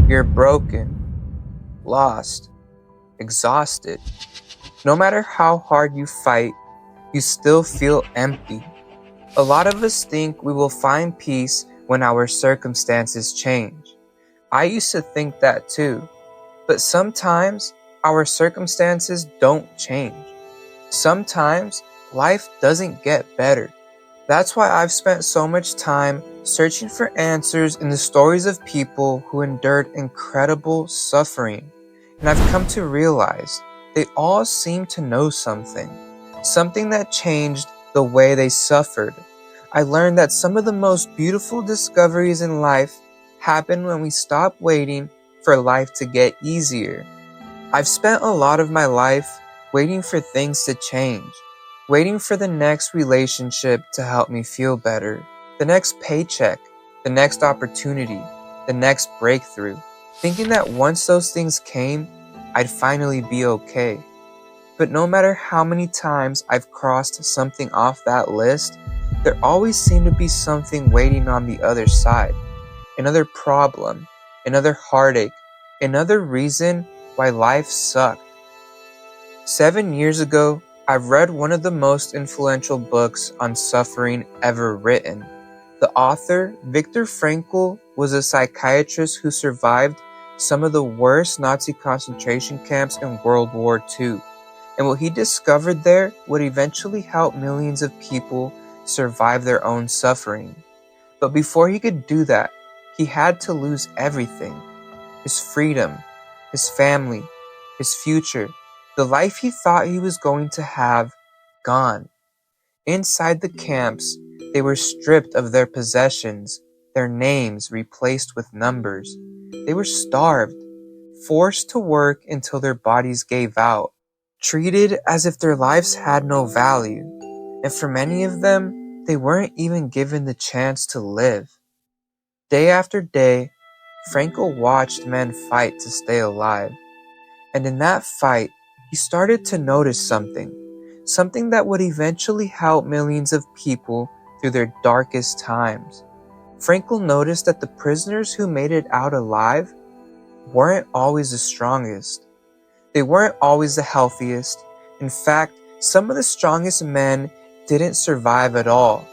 You're broken, lost, exhausted. No matter how hard you fight, you still feel empty. A lot of us think we will find peace when our circumstances change. I used to think that too, but sometimes our circumstances don't change. Sometimes life doesn't get better. That's why I've spent so much time searching for answers in the stories of people who endured incredible suffering. And I've come to realize they all seem to know something that changed the way they suffered. I learned that some of the most beautiful discoveries in life happen when we stop waiting for life to get easier. I've spent a lot of my life waiting for things to change, waiting for the next relationship to help me feel better, the next paycheck, the next opportunity, the next breakthrough, thinking that once those things came, I'd finally be okay. But no matter how many times I've crossed something off that list, there always seemed to be something waiting on the other side. Another problem, another heartache, another reason why life sucked. 7 years ago, I read one of the most influential books on suffering ever written. The author, Viktor Frankl, was a psychiatrist who survived some of the worst Nazi concentration camps in World War II. And what he discovered there would eventually help millions of people survive their own suffering. But before he could do that, he had to lose everything: his freedom, his family, his future, the life he thought he was going to have, gone. Inside the camps, they were stripped of their possessions, their names replaced with numbers. They were starved, forced to work until their bodies gave out, treated as if their lives had no value. And for many of them, they weren't even given the chance to live. Day after day, Frankl watched men fight to stay alive. And in that fight, he started to notice something that would eventually help millions of people through their darkest times. Frankl noticed that the prisoners who made it out alive weren't always the strongest. They weren't always the healthiest. In fact, some of the strongest men didn't survive at all.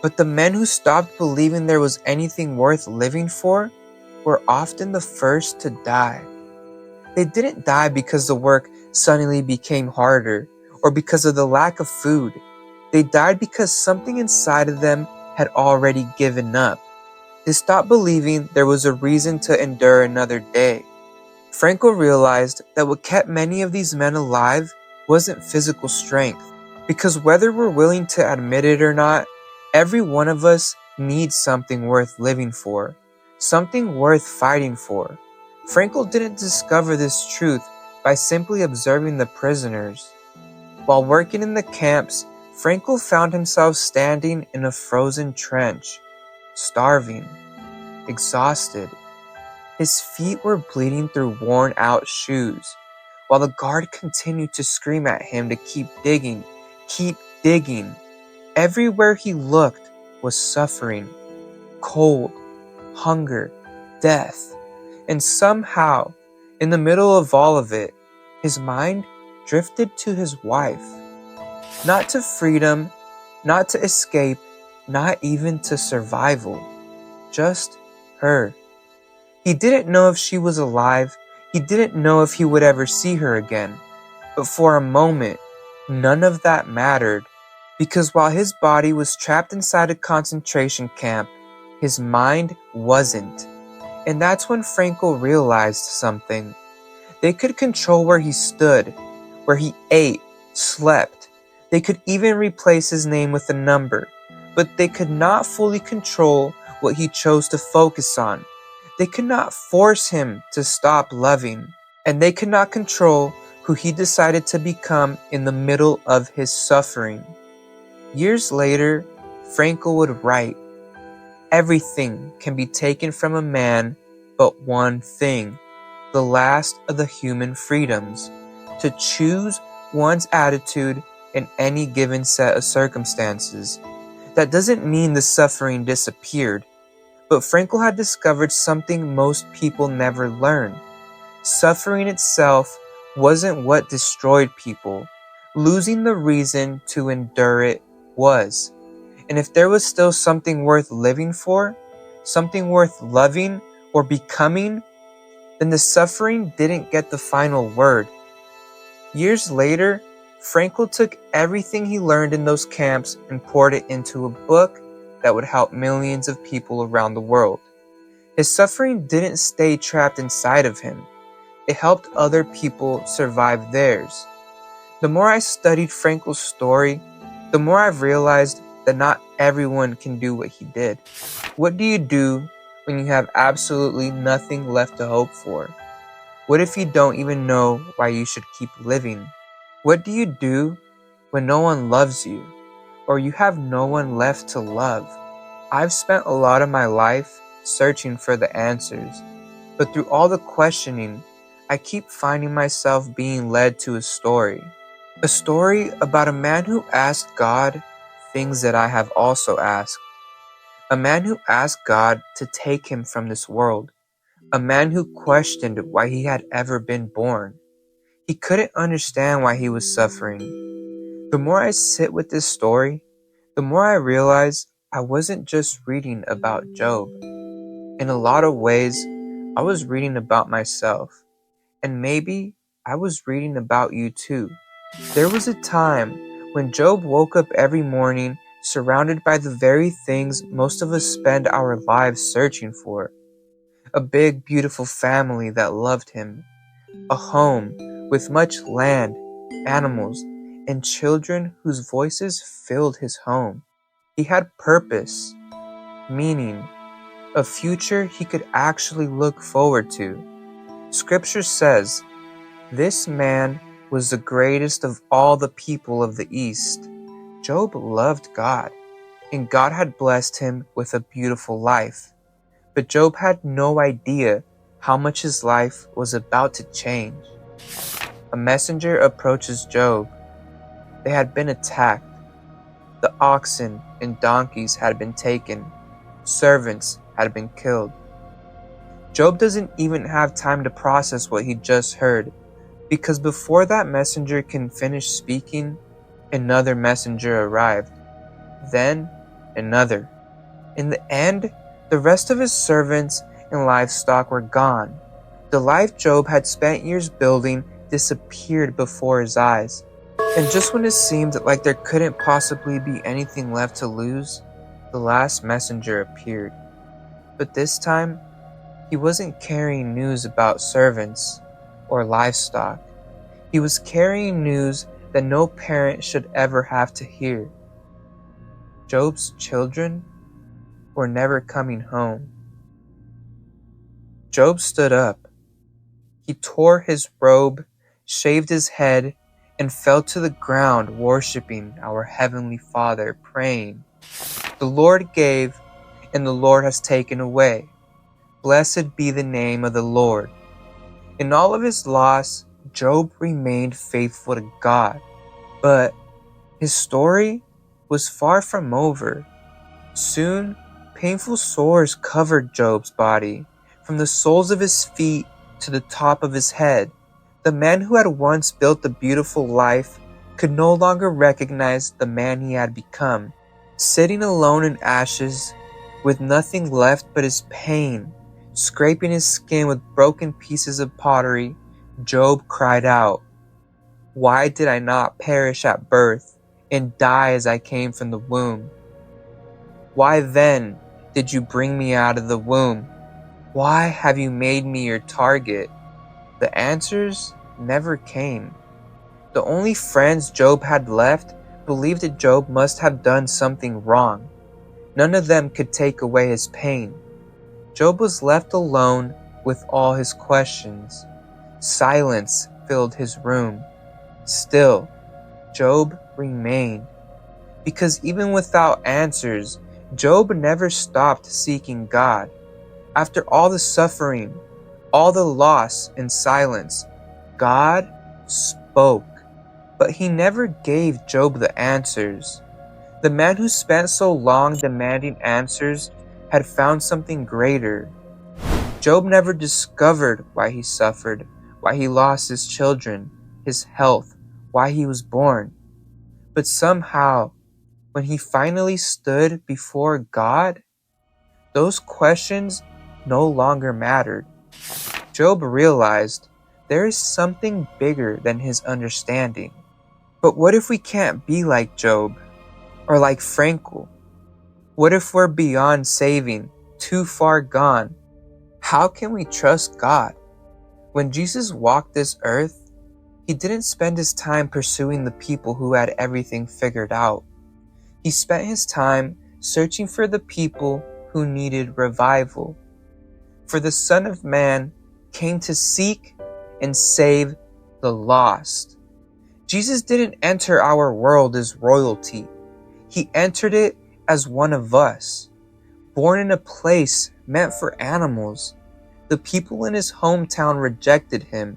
But the men who stopped believing there was anything worth living for were often the first to die. They didn't die because the work suddenly became harder or because of the lack of food. They died because something inside of them had already given up. They stopped believing there was a reason to endure another day. Frankl realized that what kept many of these men alive wasn't physical strength, because whether we're willing to admit it or not, every one of us needs something worth living for, something worth fighting for. Frankl didn't discover this truth by simply observing the prisoners. While working in the camps, Frankl found himself standing in a frozen trench, starving, exhausted. His feet were bleeding through worn-out shoes, while the guard continued to scream at him to keep digging, keep digging. Everywhere he looked was suffering, cold, hunger, death. And somehow, in the middle of all of it, his mind drifted to his wife. Not to freedom, not to escape, not even to survival. Just her. He didn't know if she was alive. He didn't know if he would ever see her again. But for a moment, none of that mattered, because while his body was trapped inside a concentration camp, his mind wasn't. And that's when Frankl realized something. They could control where he stood, where he ate, slept. They could even replace his name with a number, but they could not fully control what he chose to focus on. They could not force him to stop loving, and they could not control who he decided to become in the middle of his suffering. Years later, Frankl would write, "Everything can be taken from a man but one thing, the last of the human freedoms, to choose one's attitude in any given set of circumstances." That doesn't mean the suffering disappeared, But Frankl had discovered something most people never learn. Suffering itself wasn't what destroyed people. Losing the reason to endure it was. And if there was still something worth living for, something worth loving or becoming, then the suffering didn't get the final word. Years later, Frankl took everything he learned in those camps and poured it into a book that would help millions of people around the world. His suffering didn't stay trapped inside of him. It helped other people survive theirs. The more I studied Frankl's story, the more I've realized that not everyone can do what he did. What do you do when you have absolutely nothing left to hope for? What if you don't even know why you should keep living? What do you do when no one loves you or you have no one left to love? I've spent a lot of my life searching for the answers, but through all the questioning, I keep finding myself being led to a story. A story about a man who asked God things that I have also asked. A man who asked God to take him from this world. A man who questioned why he had ever been born. He couldn't understand why he was suffering. The more I sit with this story, the more I realize I wasn't just reading about Job. In a lot of ways, I was reading about myself. And maybe I was reading about you too. There was a time when Job woke up every morning surrounded by the very things most of us spend our lives searching for. A big, beautiful family that loved him. A home with much land, animals, and children whose voices filled his home. He had purpose, meaning, a future he could actually look forward to. Scripture says, "This man was the greatest of all the people of the East." Job loved God, and God had blessed him with a beautiful life. But Job had no idea how much his life was about to change. A messenger approaches Job. They had been attacked. The oxen and donkeys had been taken. Servants had been killed. Job doesn't even have time to process what he just heard, because before that messenger can finish speaking, another messenger arrived. Then another. In the end, the rest of his servants and livestock were gone. The life Job had spent years building disappeared before his eyes. And just when it seemed like there couldn't possibly be anything left to lose, the last messenger appeared. But this time, he wasn't carrying news about servants or livestock. He was carrying news that no parent should ever have to hear. Job's children were never coming home. Job stood up. He tore his robe, shaved his head, and fell to the ground worshiping our Heavenly Father, praying, "The Lord gave, and the Lord has taken away. Blessed be the name of the Lord." In all of his loss, Job remained faithful to God. But his story was far from over. Soon, painful sores covered Job's body, from the soles of his feet to the top of his head. The man who had once built a beautiful life could no longer recognize the man he had become. Sitting alone in ashes, with nothing left but his pain, scraping his skin with broken pieces of pottery, Job cried out, "Why did I not perish at birth and die as I came from the womb? Why then did you bring me out of the womb? Why have you made me your target?" The answers never came. The only friends Job had left believed that Job must have done something wrong. None of them could take away his pain. Job was left alone with all his questions. Silence filled his room. Still, Job remained. Because even without answers, Job never stopped seeking God. After all the suffering, all the loss and silence, God spoke. But he never gave Job the answers. The man who spent so long demanding answers had found something greater. Job never discovered why he suffered, why he lost his children, his health, why he was born. But somehow, when he finally stood before God, those questions no longer mattered. Job realized there is something bigger than his understanding. But what if we can't be like Job or like Frankl? What if we're beyond saving, too far gone? How can we trust God? When Jesus walked this earth, he didn't spend his time pursuing the people who had everything figured out. He spent his time searching for the people who needed revival. For the Son of Man came to seek and save the lost. Jesus didn't enter our world as royalty. He entered it as one of us, born in a place meant for animals. The people in his hometown rejected him.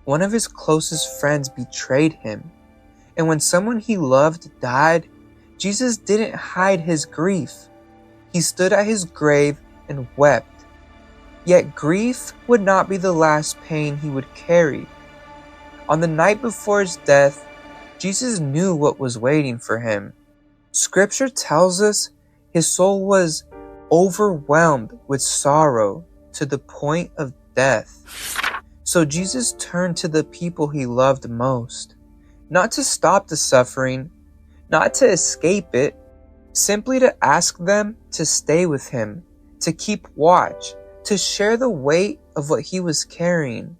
One of his closest friends betrayed him. And when someone he loved died, Jesus didn't hide his grief. He stood at his grave and wept. Yet grief would not be the last pain he would carry. On the night before his death, Jesus knew what was waiting for him. Scripture tells us his soul was overwhelmed with sorrow to the point of death. So Jesus turned to the people he loved most, not to stop the suffering, not to escape it, simply to ask them to stay with him, to keep watch, to share the weight of what he was carrying.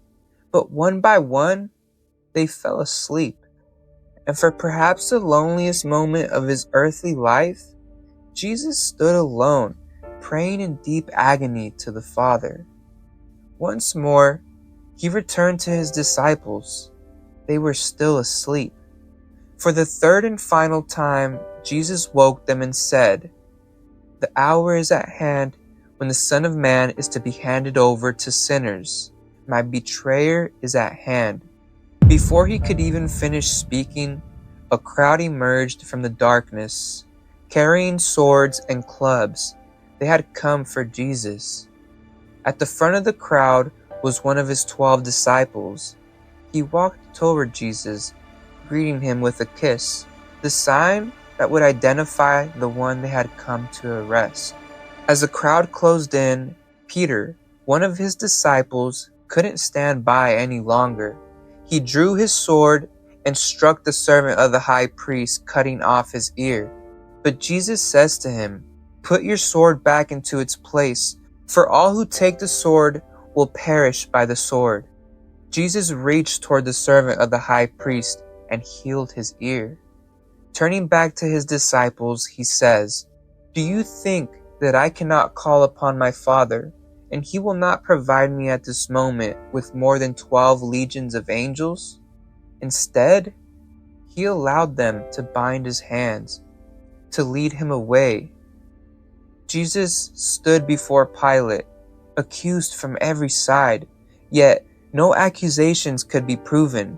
But one by one, they fell asleep. And for perhaps the loneliest moment of his earthly life, Jesus stood alone, praying in deep agony to the Father. Once more, he returned to his disciples. They were still asleep. For the third and final time, Jesus woke them and said, "The hour is at hand when the Son of Man is to be handed over to sinners. My betrayer is at hand." Before he could even finish speaking, a crowd emerged from the darkness, carrying swords and clubs. They had come for Jesus. At the front of the crowd was one of his 12 disciples. He walked toward Jesus, greeting him with a kiss, the sign that would identify the one they had come to arrest. As the crowd closed in, Peter, one of his disciples, couldn't stand by any longer. He drew his sword and struck the servant of the high priest, cutting off his ear. But Jesus says to him, "Put your sword back into its place, for all who take the sword will perish by the sword." Jesus reached toward the servant of the high priest and healed his ear. Turning back to his disciples, he says, "Do you think that I cannot call upon my Father, and he will not provide me at this moment with more than 12 legions of angels?" Instead, he allowed them to bind his hands, to lead him away. Jesus stood before Pilate, accused from every side, yet no accusations could be proven.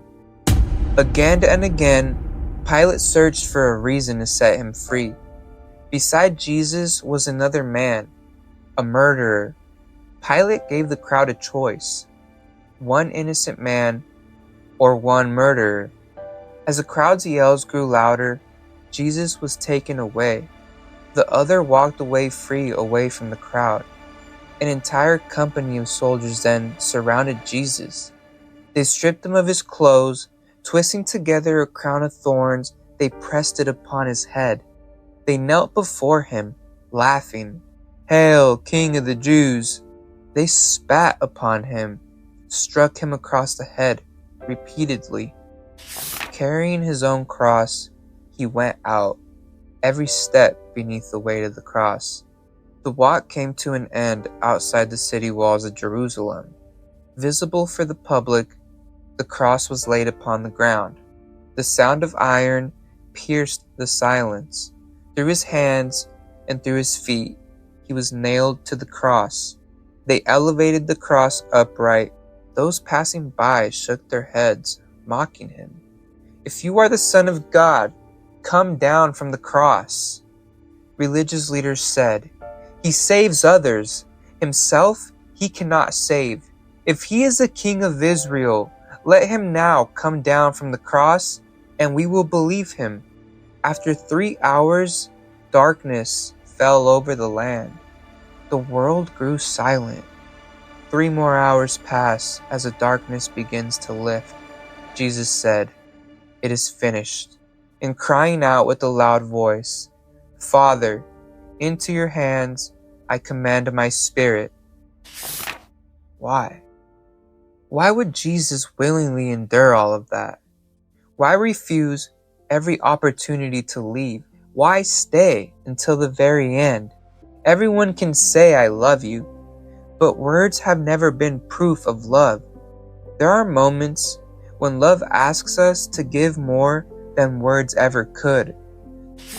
Again and again, Pilate searched for a reason to set him free. Beside Jesus was another man, a murderer. Pilate gave the crowd a choice, one innocent man or one murderer. As the crowd's yells grew louder, Jesus was taken away. The other walked away free away from the crowd. An entire company of soldiers then surrounded Jesus. They stripped him of his clothes, twisting together a crown of thorns, they pressed it upon his head. They knelt before him, laughing, "Hail, King of the Jews!" They spat upon him, struck him across the head repeatedly. Carrying his own cross, he went out, every step beneath the weight of the cross. The walk came to an end outside the city walls of Jerusalem. Visible for the public, the cross was laid upon the ground. The sound of iron pierced the silence. Through his hands and through his feet, he was nailed to the cross. They elevated the cross upright. Those passing by shook their heads, mocking him. "If you are the Son of God, come down from the cross." Religious leaders said, He saves others. Himself he cannot save. If he is the King of Israel, let him now come down from the cross, and we will believe him. After 3 hours, darkness fell over the land. The world grew silent. 3 more hours pass as the darkness begins to lift. Jesus said, "It is finished." And crying out with a loud voice, "Father, into your hands I commend my spirit." Why? Why would Jesus willingly endure all of that? Why refuse every opportunity to leave? Why stay until the very end? Everyone can say I love you, but words have never been proof of love. There are moments when love asks us to give more than words ever could.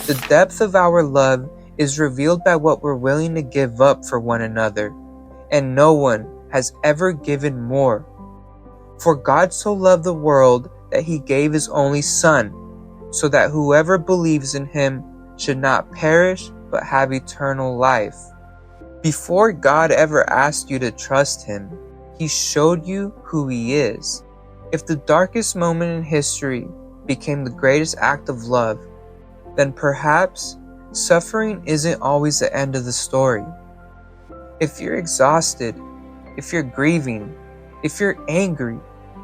The depth of our love is revealed by what we're willing to give up for one another, and no one has ever given more. For God so loved the world that he gave his only Son, so that whoever believes in him should not perish but have eternal life. Before God ever asked you to trust him, he showed you who he is. If the darkest moment in history became the greatest act of love, then perhaps suffering isn't always the end of the story. If you're exhausted, if you're grieving, if you're angry,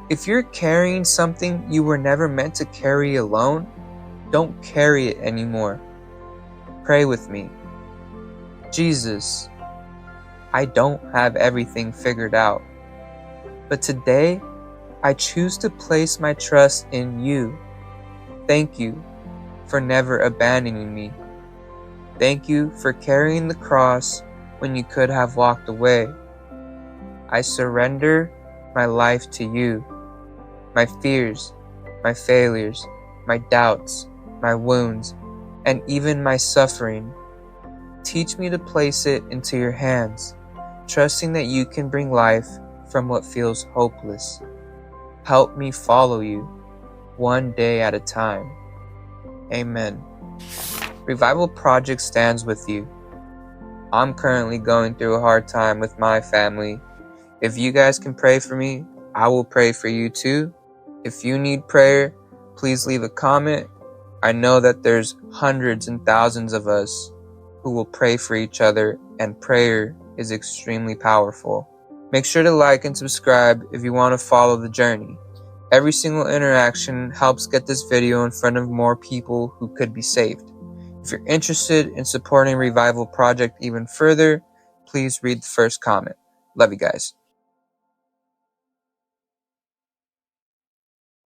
if you're carrying something you were never meant to carry alone, don't carry it anymore. Pray with me. Jesus, I don't have everything figured out, but today I choose to place my trust in you. Thank you for never abandoning me. Thank you for carrying the cross when you could have walked away. I surrender my life to you. My fears, my failures, my doubts, my wounds, and even my suffering. Teach me to place it into your hands, trusting that you can bring life from what feels hopeless. Help me follow you, one day at a time. Amen. Revival Project stands with you. I'm currently going through a hard time with my family. If you guys can pray for me, I will pray for you too. If you need prayer, please leave a comment. I know that there's hundreds and thousands of us who will pray for each other, and prayer is extremely powerful. Make sure to like and subscribe if you want to follow the journey. Every single interaction helps get this video in front of more people who could be saved. If you're interested in supporting Revival Project even further, please read the first comment. Love you guys.